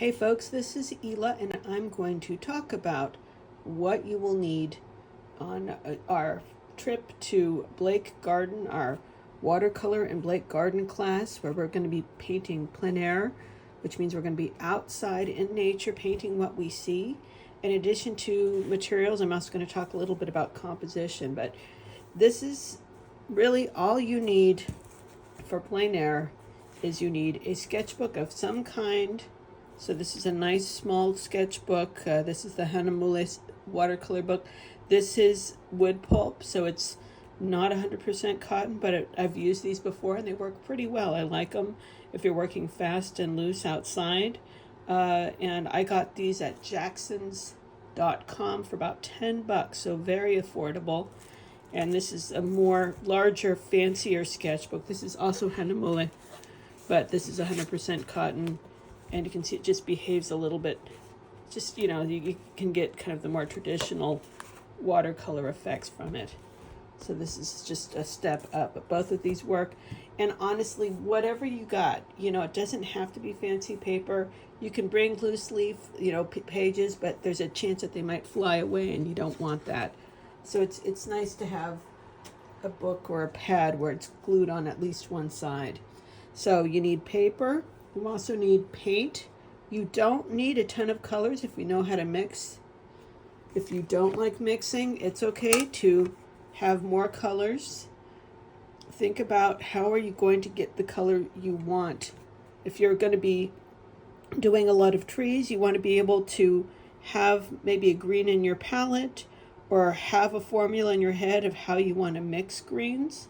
Hey folks, this is Ela, and I'm going to talk about what you will need on our trip to Blake Garden, our watercolor and Blake Garden class, where we're going to be painting plein air, which means we're going to be outside in nature painting what we see. In addition to materials, I'm also going to talk a little bit about composition, but this is really all you need for plein air is you need a sketchbook of some kind. So this is a nice small sketchbook. This is the Hanamule watercolor book. This is wood pulp, so it's not 100% cotton, but I've used these before and they work pretty well. I like them if you're working fast and loose outside. And I got these at jacksons.com for about $10, so very affordable. And this is a more larger, fancier sketchbook. This is also Hanamule, but this is 100% cotton. And you can see it just behaves a little bit, just, you can get kind of the more traditional watercolor effects from it. So this is just a step up, but both of these work. And honestly, whatever you got, it doesn't have to be fancy paper. You can bring loose leaf, pages, but there's a chance that they might fly away and you don't want that. So it's nice to have a book or a pad where it's glued on at least one side. So you need paper. You also need paint. You don't need a ton of colors if you know how to mix. If you don't like mixing, it's okay to have more colors. Think about how are you going to get the color you want. If you're going to be doing a lot of trees, you want to be able to have maybe a green in your palette or have a formula in your head of how you want to mix greens.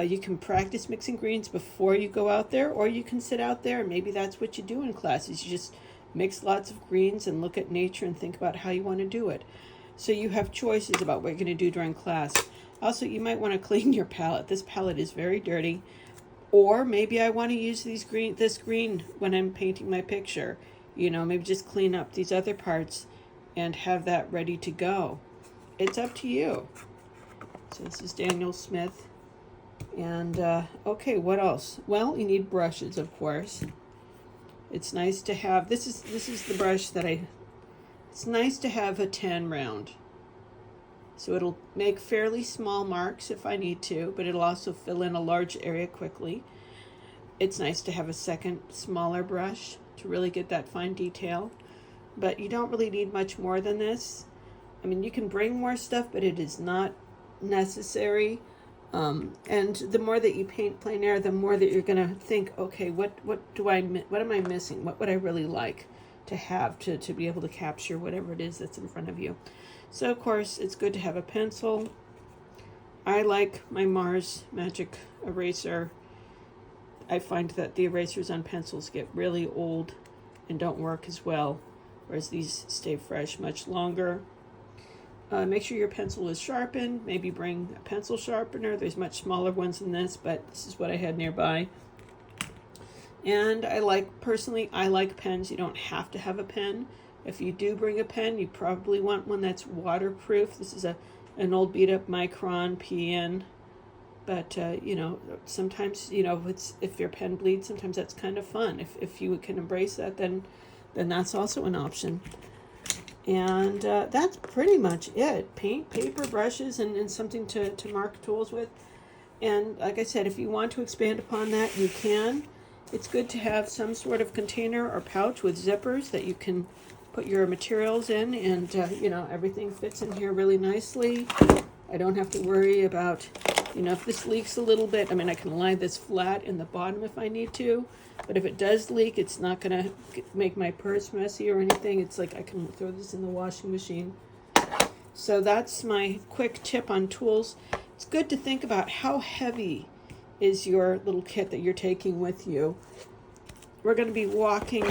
You can practice mixing greens before you go out there, or you can sit out there and maybe that's what you do in classes. You just mix lots of greens and look at nature and think about how you want to do it. So you have choices about what you're going to do during class. Also, you might want to clean your palette. This palette is very dirty. Or maybe I want to use this green when I'm painting my picture. Maybe just clean up these other parts and have that ready to go. It's up to you. So this is Daniel Smith. And okay, what else? Well, you need brushes, of course. It's nice to have, this is the brush that it's nice to have a 10 round. So it'll make fairly small marks if I need to, but it'll also fill in a large area quickly. It's nice to have a second smaller brush to really get that fine detail, but you don't really need much more than this. I mean, you can bring more stuff, but it is not necessary. And the more that you paint plein air, the more that you're going to think, okay, what am I missing? What would I really like to have to be able to capture whatever it is that's in front of you? So of course, it's good to have a pencil. I like my Mars Magic eraser. I find that the erasers on pencils get really old and don't work as well, whereas these stay fresh much longer. Make sure your pencil is sharpened. Maybe bring a pencil sharpener. There's much smaller ones than this, but this is what I had nearby. And I like pens. You don't have to have a pen. If you do bring a pen, you probably want one that's waterproof. This is an old beat up Micron PN. But, sometimes, if your pen bleeds, sometimes that's kind of fun. If you can embrace that, then that's also an option. And that's pretty much it. Paint, paper, brushes, and something to mark tools with. And like I said, if you want to expand upon that, you can. It's good to have some sort of container or pouch with zippers that you can put your materials in, and everything fits in here really nicely. I don't have to worry about, if this leaks a little bit. I mean, I can lie this flat in the bottom if I need to. But if it does leak, it's not going to make my purse messy or anything. It's like I can throw this in the washing machine. So that's my quick tip on tools. It's good to think about how heavy is your little kit that you're taking with you. We're going to be walking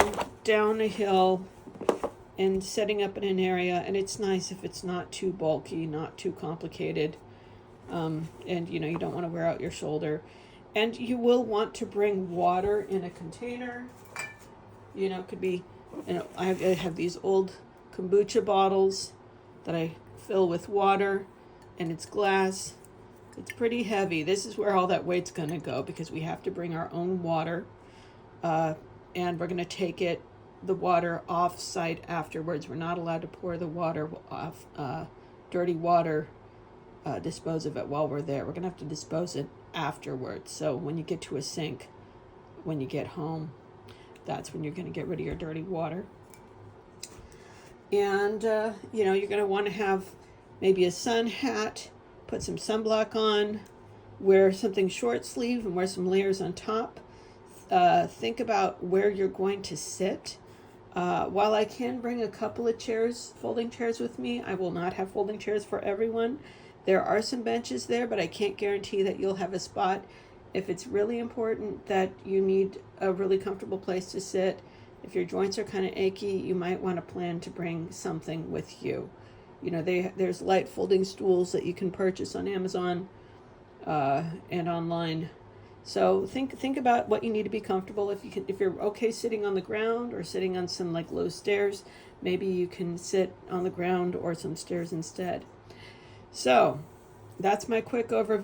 down a hill and setting up in an area, and it's nice if it's not too bulky, not too complicated, and you don't want to wear out your shoulder. And you will want to bring water in a container. It could be, I have these old kombucha bottles that I fill with water, and it's glass. It's pretty heavy. This is where all that weight's going to go because we have to bring our own water. And we're going to take it the water off site afterwards. We're not allowed to pour the water off, dirty water, dispose of it while we're there. We're gonna have to dispose it afterwards. So when you get to a sink, when you get home, that's when you're gonna get rid of your dirty water. And you're gonna want to have maybe a sun hat, put some sunblock on, wear something short sleeve and wear some layers on top. Think about where you're going to sit. While I can bring a couple of chairs, folding chairs with me, I will not have folding chairs for everyone. There are some benches there, but I can't guarantee that you'll have a spot. If it's really important that you need a really comfortable place to sit, if your joints are kind of achy, you might want to plan to bring something with you. There's light folding stools that you can purchase on Amazon and online. So think about what you need to be comfortable. If you're okay sitting on the ground or sitting on some like low stairs, maybe you can sit on the ground or some stairs instead. So that's my quick overview.